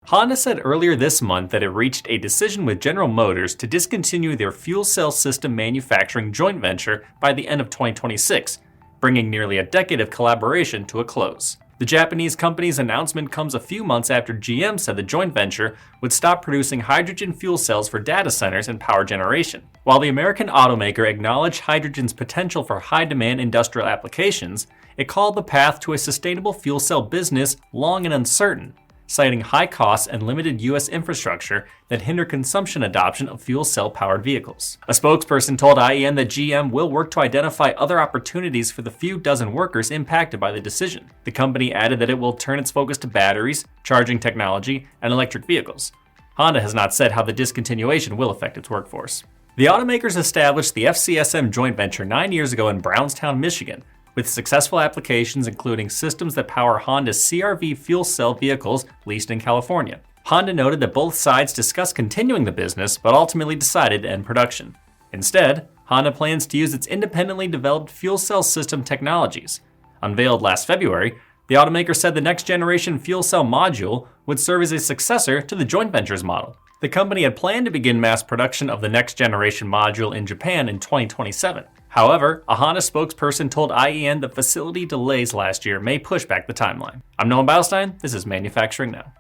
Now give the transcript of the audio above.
Honda said earlier this month that it reached a decision with General Motors to discontinue their fuel cell system manufacturing joint venture by the end of 2026, bringing nearly a decade of collaboration to a close. The Japanese company's announcement comes a few months after GM said the joint venture would stop producing hydrogen fuel cells for data centers and power generation. While the American automaker acknowledged hydrogen's potential for high-demand industrial applications, it called the path to a sustainable fuel cell business long and uncertain, citing high costs and limited U.S. infrastructure that hinder consumption adoption of fuel cell-powered vehicles. A spokesperson told IEN that GM will work to identify other opportunities for the few dozen workers impacted by the decision. The company added that it will turn its focus to batteries, charging technology, and electric vehicles. Honda has not said how the discontinuation will affect its workforce. The automakers established the FCSM joint venture 9 years ago in Brownstown, Michigan, with successful applications including systems that power Honda's CR-V fuel cell vehicles leased in California. Honda noted that both sides discussed continuing the business, but ultimately decided to end production. Instead, Honda plans to use its independently developed fuel cell system technologies. Unveiled last February, the automaker said the next-generation fuel cell module would serve as a successor to the joint venture's model. The company had planned to begin mass production of the next-generation module in Japan in 2027. However, a Honda spokesperson told IEN that facility delays last year may push back the timeline. I'm Noah Beilstein, this is Manufacturing Now.